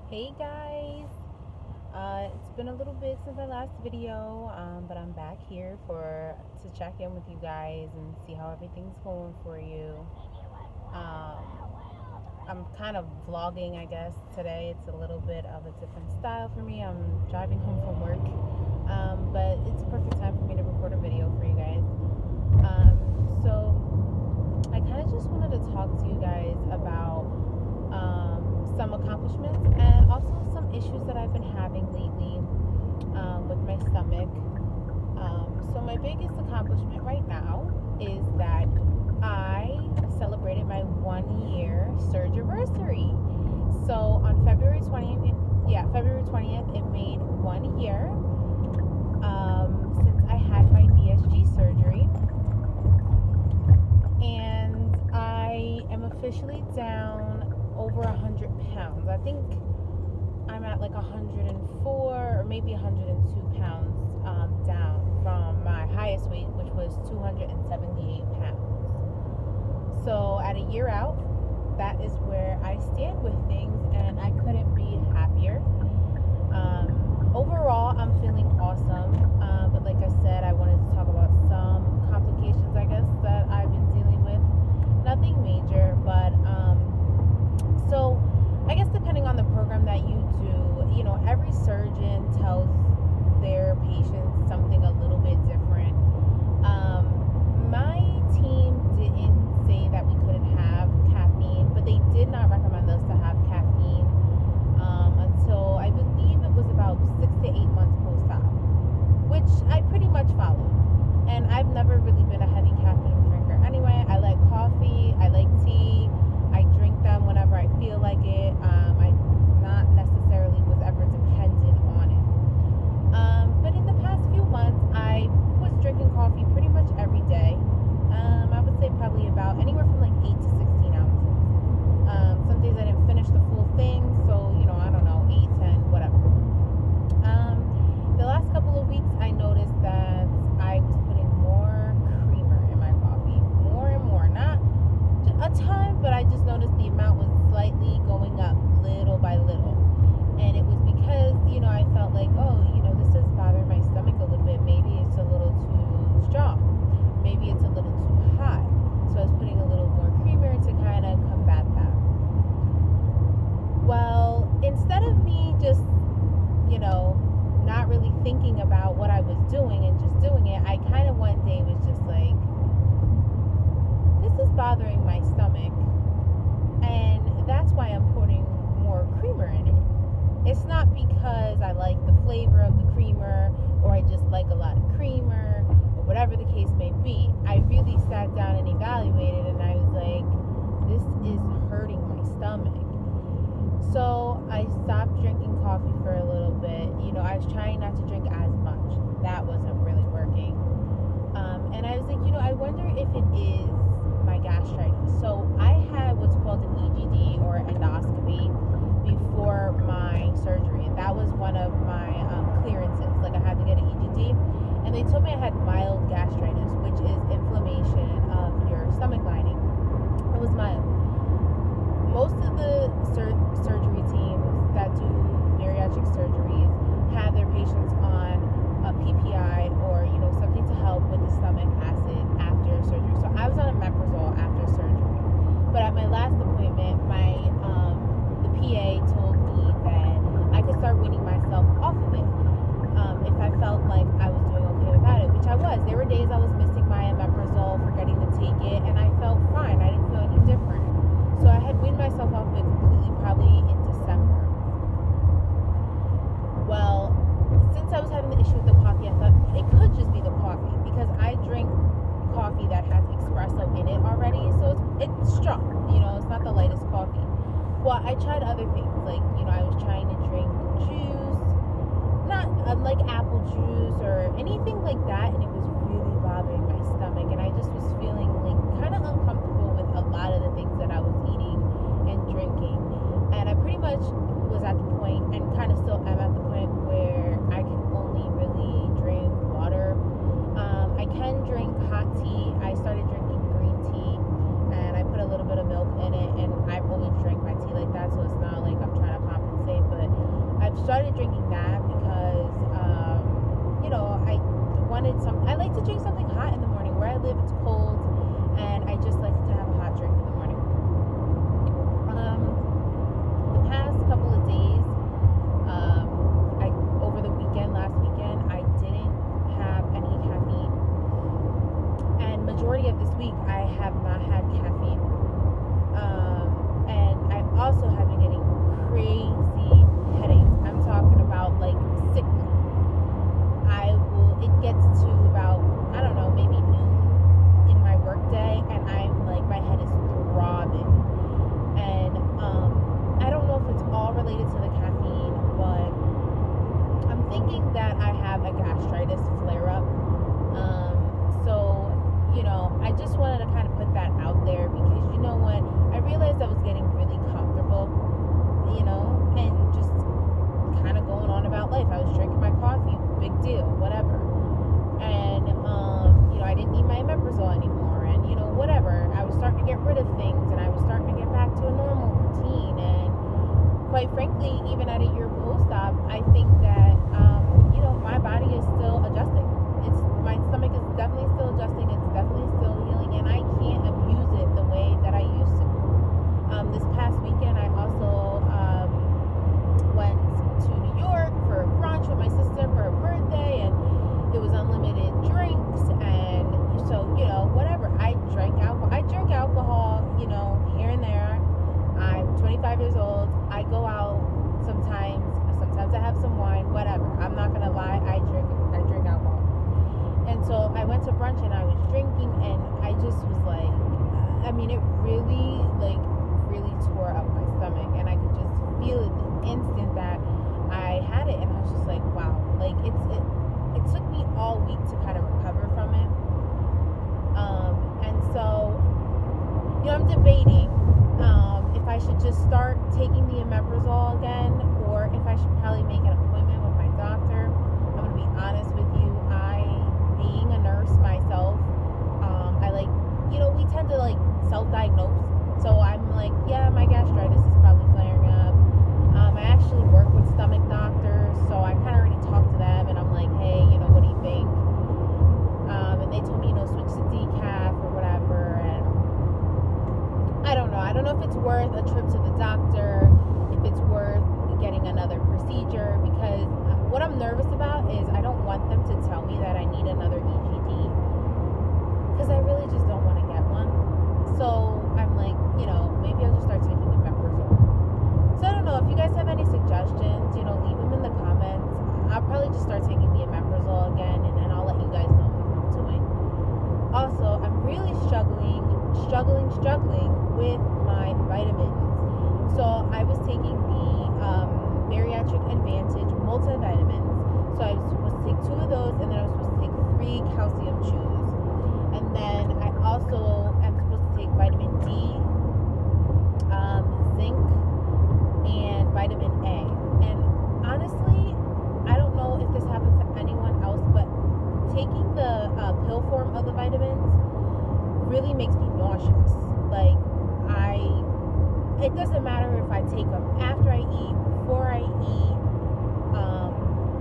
Hey guys, it's been a little bit since my last video, but I'm back here to check in with you guys and see how everything's going for you. Um, I'm kind of vlogging, I guess, today. It's a little bit of a different style for me. I'm driving home from work, but it's a perfect time for me to record a video for you guys. So I kind of just wanted to talk to you guys about some accomplishments and also some issues that I've been having lately with my stomach. So my biggest accomplishment right now is that I celebrated my 1 year surge anniversary. So on February 20th, February 20th, it made 1 year since I had my VSG surgery. And I am officially down over 100 pounds. I think I'm at like 104 or maybe 102 pounds down from my highest weight, which was 278 pounds. So at a year out, that is where I stand with things, and I couldn't be happier. Overall, I'm feeling awesome, but like I said, I wanted to talk about some complications, I guess, that I've been dealing with. Nothing major, but so I guess depending on the program that you do, every surgeon tells their patients something a little bit different. My team didn't say that we couldn't have caffeine, but they did not recommend us to have caffeine until I believe it was about 6 to 8 months post-op, which I pretty much followed. And I've never really been a heavy caffeine drinker anyway. I like coffee, I like tea, I drink them whenever I feel like it. I not necessarily was ever dependent on it. But in the past few months, I was drinking coffee pretty much every day. I would say probably about anywhere from like 8 to 16 ounces. Some days I didn't finish the full thing, so I don't know, 8, 10, whatever. The last couple of weeks, I noticed that I was putting more creamer in my coffee, more and more, not a ton, but I just noticed the amount was slightly going up little by little. And it was because, I felt like, this is bothering my stomach a little bit. Maybe it's a little too strong. Maybe it's a little too hot. So I was putting a little more creamer to kind of combat that. Well, instead of me just, not really thinking about what I was doing and just doing it, I kind of one day was just like, this is bothering my stomach, and that's why I'm putting more creamer in it. It's not because I like the flavor of the creamer or I just like a lot of creamer or whatever the case may be. I really sat down and evaluated, and I was like, this is hurting my stomach. So I stopped drinking coffee for a little bit. I was trying not to drink as much. That wasn't really working. And I was like, I wonder if it is my gastritis. So I had what's called an EGD or endoscopy before my surgery. And that was one of my clearances. Like I had to get an EGD. And they told me I had mild gastritis, which is inflammation of your stomach lining. It was mild. Most of the surgery teams that do bariatric surgeries have their patients on a PPI or something to help with the stomach acid after surgery. So I was on a omeprazole after surgery. But at my last appointment, the PA told me that I could start weaning myself off of it if I felt like I was doing okay without it, which I was. There were days I was missing my omeprazole, forgetting to take it, and I felt fine. I didn't feel any different. So I had weaned myself off of it completely probably in December. Well, since I was having the issue with the coffee, I thought it could just be the coffee because I drink coffee that has espresso in it already, so it's strong. It's not the lightest coffee. Well, I tried other things, like I was trying to drink juice, not like apple juice or anything like that, and it was really bothering my stomach, and I just was feeling like kind of uncomfortable with a lot of the things that I was eating and drinking. And I pretty much was at the point, and kind of still am at the point, where I can only really drink water. I can drink hot tea. I started drinking green tea, and I put a little bit of milk in it, and I've always drank my tea like that, so it's not like I'm trying to compensate, but started drinking that because, I like to drink something hot in the morning. Where I live, it's cold, and I just like to have a hot drink in the morning. The past couple of days, over the weekend, last weekend, I didn't have any caffeine, and majority of this week, I have not had caffeine. And I'm also getting crazy headaches. I'm talking about like sickness. It gets to about, I don't know, maybe noon in my work day, and I'm like, my head is throbbing. And I don't know if it's all related to the caffeine, but I'm thinking that I have a gastritis flare up. So, I just wanted to kind of put that out there because you know what? I realized I was getting really comfortable, and just kind of going on about life. I was drinking my coffee, big deal, whatever. And, I didn't need my omeprazole anymore. And, whatever. I was starting to get rid of things, and I was starting to get back to a normal routine. And quite frankly, even at a year post-op, I think that, my body is still adjusting. My stomach is definitely still adjusting. It's definitely still healing, and I can't abuse it the way that I used to. This past weekend, I also went to New York for brunch with my sister for her birthday, and it was unlimited drinks, and so, whatever. I drank alcohol. I drink alcohol, here and there. I'm 25 years old. I go out sometimes. Sometimes I have some wine, whatever. I'm not going to lie. I drink alcohol. And so I went to brunch, and I was drinking, and I just was like, it really tore up my stomach, and I could just feel it the instant that I had it, and I was just like, wow, like it took me all week to kind of recover from it. And so, I'm debating if I should just start taking the omeprazole again, or if I should probably make an appointment with my doctor. I'm going to be honest with you. Being a nurse myself, I like, we tend to like self-diagnose. So I'm like, yeah, my gastritis is probably flaring up. I actually work with stomach doctors, so I kind of already talked to them, and I'm like, hey, what do you think? And they told me, switch to decaf or whatever, and I don't know. I don't know if it's worth a trip to the doctor, if it's worth getting another procedure, because what I'm nervous about is I don't want them to tell me that I need another EGD, because I really just don't want to get one. So I'm like, maybe I'll just start taking omeprazole. So I don't know if you guys have any suggestions, leave them in the comments. I'll probably just start taking the omeprazole again, and then I'll let you guys know what I'm doing. Also, I'm really struggling with my vitamins. So I was taking the Bariatric Advantage multivitamins. So I was supposed to take 2 of those, and then I was supposed to take 3 calcium chews. And then I also am supposed to take vitamin D, zinc, and vitamin A. And honestly, I don't know if this happens to anyone else, but taking the pill form of the vitamins really makes me nauseous. Like, it doesn't matter if I take them after I eat, before I eat,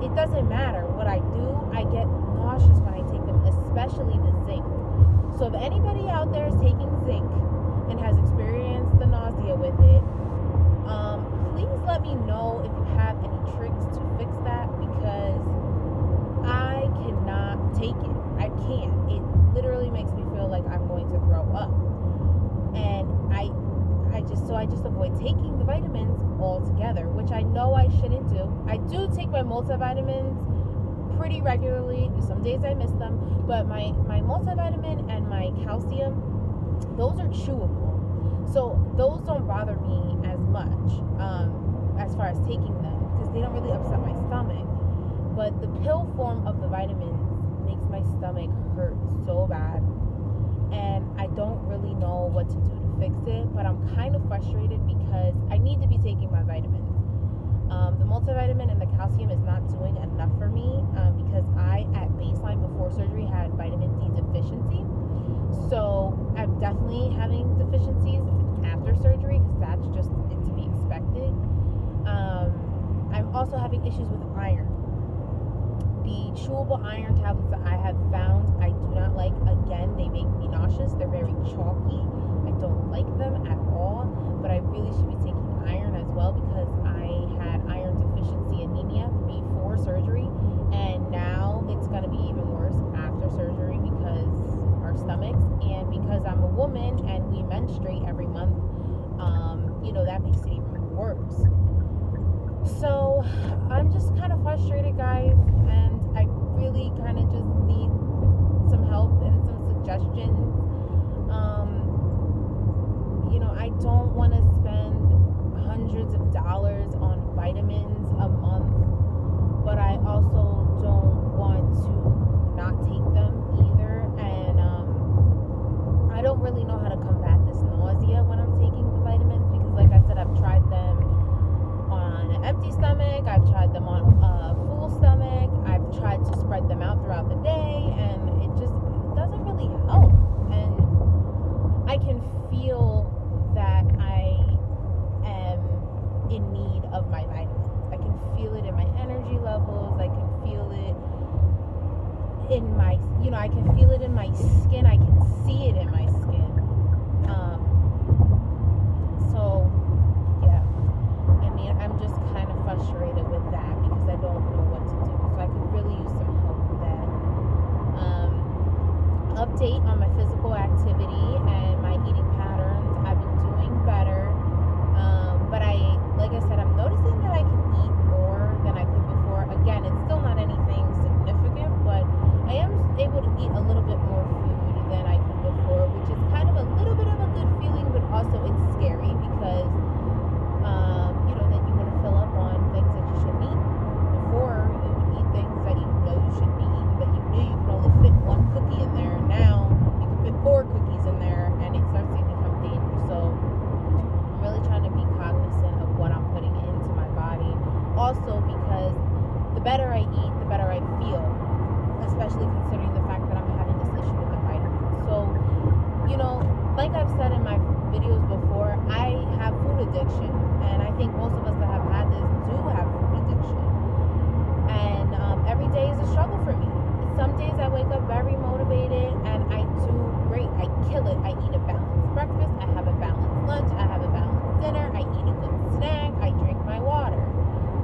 it doesn't matter what I do. I get nauseous when I take them, especially the zinc. So if anybody out there is taking zinc and has experienced the nausea with it, please let me know if you have any tricks to fix that, because I cannot take it. I can't. It literally makes me feel like I'm going to throw up. And I just avoid taking the vitamins altogether, which I know I shouldn't do. I do take my multivitamins pretty regularly. Some days I miss them, but my multivitamin and my calcium, those are chewable. So those don't bother me as much as far as taking them, because they don't really upset my stomach. But the pill form of the vitamins makes my stomach hurt so bad, and I don't really know what to do to fix it, but I'm kind of frustrated because I need to be taking my vitamins. The multivitamin and the calcium is not doing enough for me because I, at baseline before surgery, had vitamin D deficiency. So I'm definitely having deficiencies after surgery, because that's just to be expected. I'm also having issues with iron. The chewable iron tablets that I have found, I do not like. Again, they make me nauseous. They're very chalky. I don't like them at all. But I really should be taking iron as well, because I had iron deficiency anemia before surgery, and now it's going to be even worse after surgery because our stomachs, and because I'm a woman and we menstruate every month, that makes it even worse. So I'm just kind of frustrated, guys, and I really kind of just need some help and some suggestions. I don't want to spend hundreds of dollars on vitamins a month, but I also don't want to not take them either. And I don't really know how to combat this nausea when I'm taking the vitamins, because like I said, I've tried them on an empty stomach, I've tried them on a full stomach, I've tried to spread them out throughout the day, and it just doesn't really help. And I can feel that I am in need of my vitamins. I can feel it in my energy levels. I can feel it in my, I can feel it in my skin. I can see it in my skin. So, yeah. I mean, I'm just kind of frustrated with that because I don't know what to do. So I could really use some help with that. Update on my physical activity and my eating patterns. I've been doing better. But like I said, I'm noticing that I can eat more than I could before. Again, it's still not anything significant, but I am able to eat a little bit more food than I could before, which is kind of a little bit of a good feeling, but also it's scary because, then you want to fill up on things that you shouldn't eat. Before, you would eat things that you know you shouldn't be eating, but you knew you could only fit one cookie in there. Now, you can fit 4 cookies in there, and it starts to become dangerous. So, I'm really trying to be cognizant of what I'm putting into my body. Also, because the better I eat, the better I feel, especially considering the fact that I'm having this issue with the vitamins. So, like I've said in my videos before, I have food addiction, and I think most of us that have had this do have food addiction. And every day is a struggle for me. Some days I wake up very motivated and I do great. I kill it. I eat a balanced breakfast. I have a balanced lunch. I have a balanced dinner. I eat a good snack. I drink my water.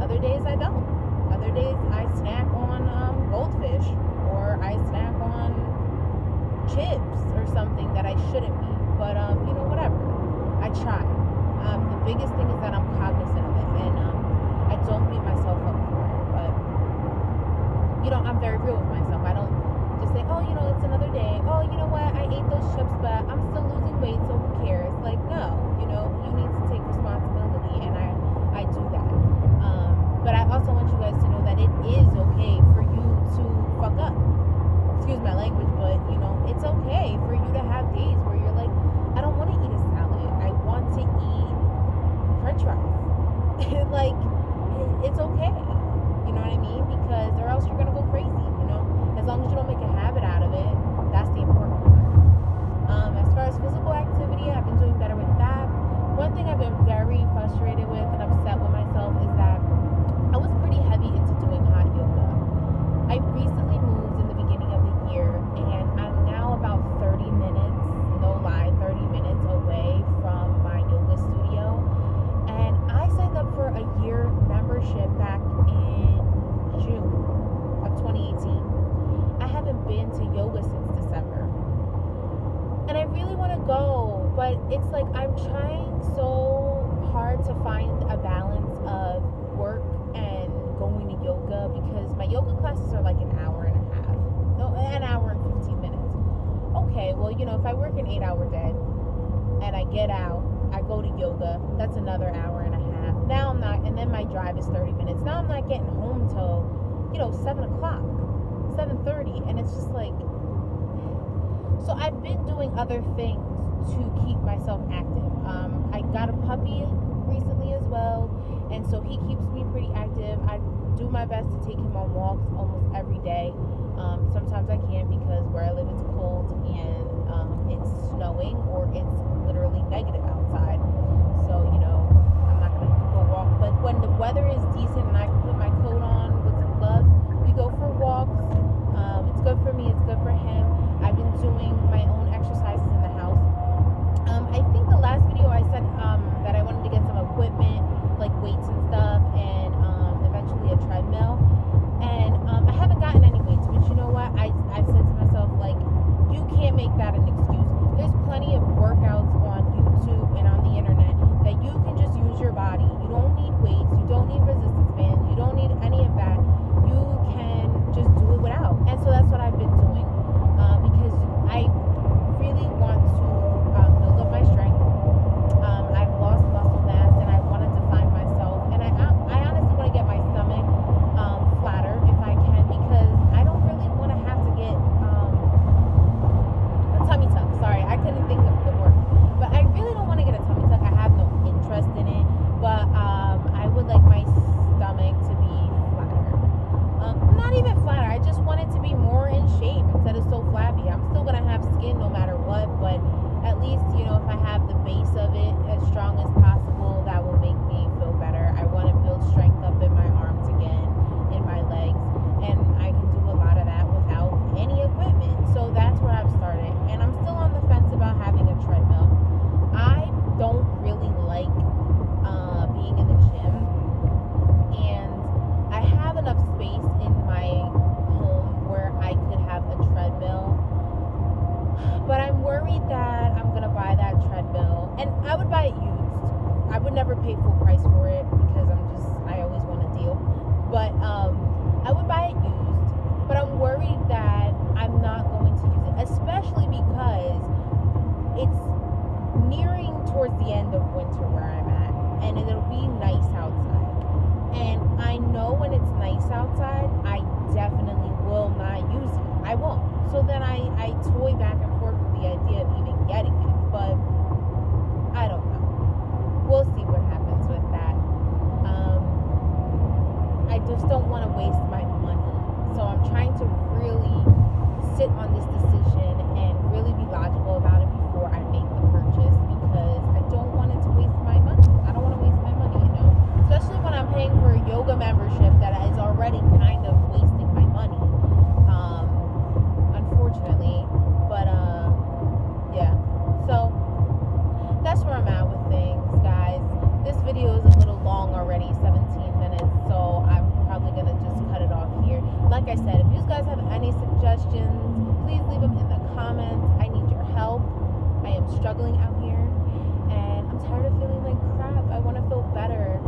Other days I don't. Other days I snack on goldfish, or I snack on chips or something that I shouldn't be. But, whatever. I try. The biggest thing is that I'm cognizant of it, and I don't beat myself up for it. But, I'm very real with myself. I don't just say, oh, it's another day. Oh, you know what? I ate those chips, but I'm still losing weight, so who cares? Like, no. You need to take responsibility, and I do that. But I also want you guys to know that it is okay for you to fuck up. Excuse my language, but, it's okay for you to have days where you're like, I don't want to eat a salad. I want to eat french fries. Like, it's okay. You know what I mean? Because or else you're going to go crazy, As long as you don't make a habit out of it, that's the important part. As far as physical activity, I've been doing better with that. One thing I've been very frustrated with and upset with myself is that I was pretty heavy into doing hot yoga. I recently moved in the beginning of the year, and I'm now about 30 minutes, no lie, 30 minutes away from my yoga studio. And I signed up for a year membership back in June of 2018. I haven't been to yoga since December. And I really want to go, but it's like I'm trying so hard to find a balance of work and going to yoga, because my yoga classes are like an hour and a half. No, an hour and 15 minutes. Okay, well, if I work an 8-hour day and I get out, I go to yoga, that's another hour and a half. Now I'm not, and then my drive is 30 minutes. Now I'm not getting home till, 7 o'clock, 7:30, and it's just like, so I've been doing other things to keep myself active. I got a puppy recently as well, and so he keeps me pretty active. I do my best to take him on walks almost every day. Sometimes I can't because where I live it's cold and it's snowing or it's literally negative outside. So, I'm not going to go walk. But when the weather is decent and I can put my coat on with some gloves, we go for walks. It's good for me, it's good for him. I've been doing my own exercises in the house. I think the last video I said that I wanted to get some equipment, like weights and stuff, and eventually a treadmill. And I haven't gotten any weights, but you know what? I said to myself, like, you can't make that an excuse. There's plenty of workouts on YouTube and on the internet that you can just use your body. You don't need weights. You don't need resistance bands. You don't need any of that. You can just do it without. And so that's what I've been doing because I really want to build up my strength. I've lost muscle mass and I want to define myself. And I honestly want to get my stomach flatter if I can, because I don't really want to have to get a tummy tuck. Sorry, I couldn't think of the word. But I really don't want to get a tummy tuck. I have no interest in it. But I would like my stomach to be flatter. Not even flatter. I just want it to be more in shape instead of so flabby. I'm still going to have skin no matter what, but at least, you know, if I have the base of it as strong as possible, that will make me feel better. I want to build strength up in my arms again, in my legs, and I can do a lot of that without any equipment. So that's where I've started, and I'm still on the fence about having a treadmill. I don't really like being in the gym, and I have enough space in my home where I could have a treadmill, but I'm worried that I'm gonna buy that treadmill, and I would buy it used. I would never pay full price for it because I always want a deal, but I would buy it used, but I'm worried that I'm not going to use it, especially because it's nearing towards the end of winter where I'm at, and it'll be nice outside. And I know when it's nice outside, I definitely will not use it. I won't. So then I toy back and forth with the idea of even getting it, but I don't know. We'll see what happens with that. I just don't want to waste my money. So I'm trying to really sit on this decision and really be logical about it before I make the purchase, because I don't want it to waste my money. I don't want to waste my money, you know, especially when I'm paying for a yoga membership that is already kind of wasting my money, unfortunately. But yeah, so that's where I'm at with things, guys. This video is a little long already, 17 minutes, so I'm probably gonna just cut it off here. Like I said, if you guys have any suggestions, please leave them in the comments. I need your help. I am struggling out here, and I'm tired of feeling like crap. I want to feel better.